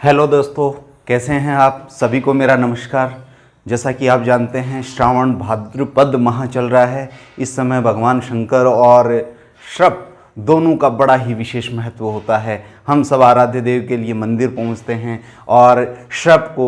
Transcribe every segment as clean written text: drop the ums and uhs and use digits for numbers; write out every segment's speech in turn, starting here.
Hello दोस्तों, कैसे हैं आप? सभी को मेरा नमस्कार। जैसा कि आप जानते हैं, श्रावण भाद्रपद माह चल रहा है। इस समय भगवान शंकर और श्रप दोनों का बड़ा ही विशेष महत्व होता है। हम सब आराध्य देव के लिए मंदिर पहुंचते हैं और श्रप को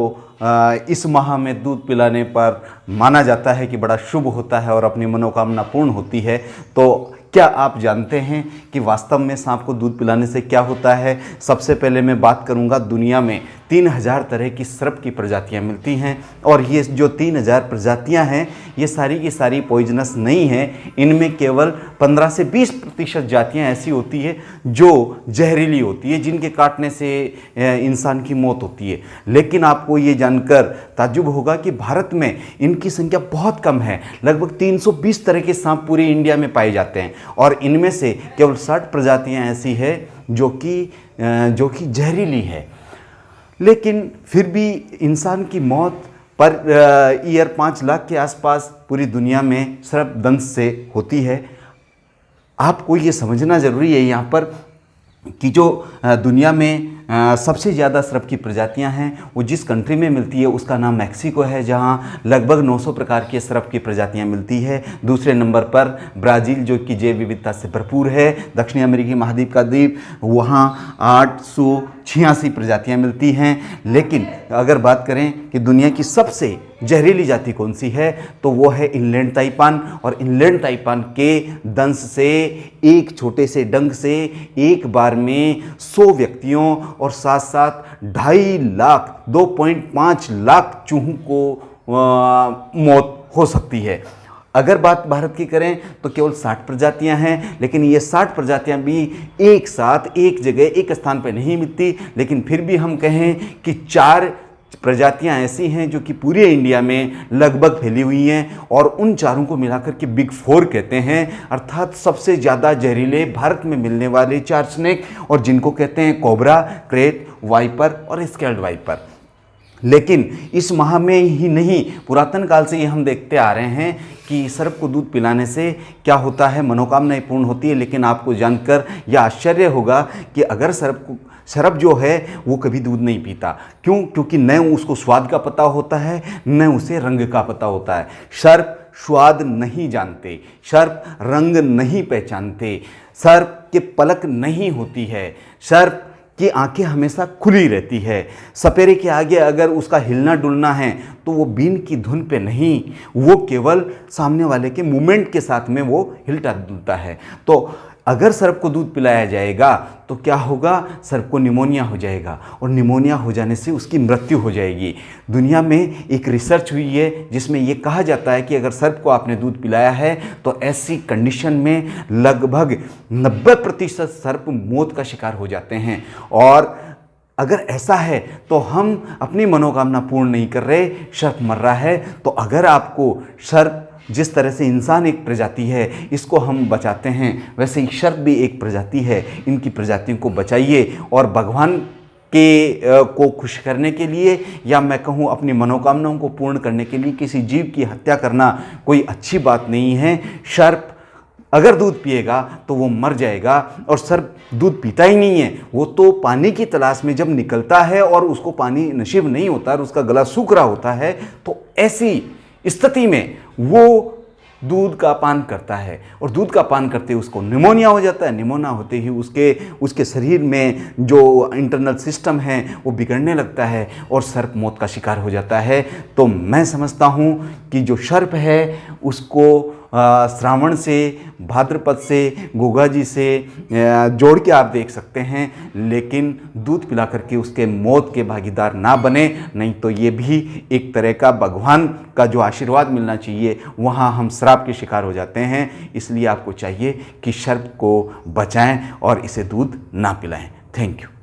इस माह में दूध पिलाने पर माना जाता है कि बड़ा शुभ होता है और अपनी मनोकामना पूर्ण होती है। तो क्या आप जानते हैं कि वास्तव में सांप को दूध पिलाने से क्या होता है? सबसे पहले मैं बात करूंगा, दुनिया में 3000 तरह की सर्प की प्रजातियां मिलती हैं और ये जो 3000 प्रजातियां हैं ये सारी की सारी पॉइजनस नहीं हैं। इनमें केवल 15 से 20% जातियां ऐसी होती है जो जहरीली होती है, जिनके काटने से इंसान की मौत होती है। लेकिन आपको ये जानकर ताज्जुब होगा कि भारत में इनकी संख्या बहुत कम है। लगभग 320 तरह के सांप पूरे इंडिया में पाए जाते हैं और इनमें से केवल 60 प्रजातियां ऐसी है जो कि जहरीली है। लेकिन फिर भी इंसान की मौत पर ईयर 5 लाख के आसपास पूरी दुनिया में सर्प दंश से होती है। आपको ये समझना ज़रूरी है यहाँ पर कि जो दुनिया में सबसे ज़्यादा सर्प की प्रजातियां हैं वो जिस कंट्री में मिलती है उसका नाम मैक्सिको है, जहां लगभग 900 प्रकार के सर्प की प्रजातियां मिलती है। दूसरे नंबर पर ब्राज़ील, जो कि जैव विविधता से भरपूर है, दक्षिण अमेरिकी महाद्वीप का द्वीप, वहां 886 प्रजातियां मिलती हैं। लेकिन अगर बात करें कि दुनिया की सबसे जहरीली जाति कौन सी है, तो वो है इनलैंड ताइपान। और इनलैंड ताइपान के दंश से, एक छोटे से डंक से एक बार में 100 व्यक्तियों और साथ साथ 2.5 लाख चूहों को मौत हो सकती है। अगर बात भारत की करें तो केवल 60 प्रजातियां हैं, लेकिन ये 60 प्रजातियां भी एक साथ एक जगह एक स्थान पर नहीं मिलती। लेकिन फिर भी हम कहें कि 4 प्रजातियां ऐसी हैं जो कि पूरे इंडिया में लगभग फैली हुई हैं और उन चारों को मिलाकर के बिग 4 कहते हैं, अर्थात सबसे ज़्यादा जहरीले भारत में मिलने वाले 4 स्नेक, और जिनको कहते हैं कोबरा, क्रेत, वाइपर और स्केल्ड वाइपर। लेकिन इस माह में ही नहीं, पुरातन काल से ये हम देखते आ रहे हैं कि सर्प को दूध पिलाने से क्या होता है, मनोकामनाएं पूर्ण होती है। लेकिन आपको जानकर यह आश्चर्य होगा कि अगर सर्प जो है वो कभी दूध नहीं पीता। क्यों? क्योंकि न उसको स्वाद का पता होता है, न उसे रंग का पता होता है। सर्प स्वाद नहीं जानते, सर्प रंग नहीं पहचानते, सर्प के पलक नहीं होती है, सर्प की आंखें हमेशा खुली रहती है। सपेरे के आगे अगर उसका हिलना डुलना है तो वो बीन की धुन पे नहीं, वो केवल सामने वाले के मूवमेंट के साथ में वो हिलता डुलता है। तो अगर सर्प को दूध पिलाया जाएगा तो क्या होगा? सर्प को निमोनिया हो जाएगा और निमोनिया हो जाने से उसकी मृत्यु हो जाएगी। दुनिया में एक रिसर्च हुई है जिसमें ये कहा जाता है कि अगर सर्प को आपने दूध पिलाया है तो ऐसी कंडीशन में लगभग 90% सर्प मौत का शिकार हो जाते हैं। और अगर ऐसा है तो हम अपनी मनोकामना पूर्ण नहीं कर रहे, सर्प मर रहा है। तो अगर आपको सर्प, जिस तरह से इंसान एक प्रजाति है, इसको हम बचाते हैं, वैसे ही सर्प भी एक प्रजाति है। इनकी प्रजातियों को बचाइए और भगवान को खुश करने के लिए, या मैं कहूँ अपनी मनोकामनाओं को पूर्ण करने के लिए किसी जीव की हत्या करना कोई अच्छी बात नहीं है। सर्प अगर दूध पिएगा तो वो मर जाएगा, और सर्प दूध पीता ही नहीं है। वो तो पानी की तलाश में जब निकलता है और उसको पानी नसीब नहीं होता और उसका गला सूख रहा होता है, तो ऐसी स्थिति में वो दूध का पान करता है और दूध का पान करते ही उसको निमोनिया हो जाता है। निमोनिया होते ही उसके शरीर में जो इंटरनल सिस्टम है वो बिगड़ने लगता है और सर्प मौत का शिकार हो जाता है। तो मैं समझता हूँ कि जो सर्प है उसको श्रावण से, भाद्रपद से, गोगा जी से जोड़ के आप देख सकते हैं, लेकिन दूध पिला करके उसके मौत के भागीदार ना बने, नहीं तो ये भी एक तरह का भगवान का जो आशीर्वाद मिलना चाहिए वहाँ हम श्राप के शिकार हो जाते हैं। इसलिए आपको चाहिए कि सर्प को बचाएं और इसे दूध ना पिलाएं। Thank you.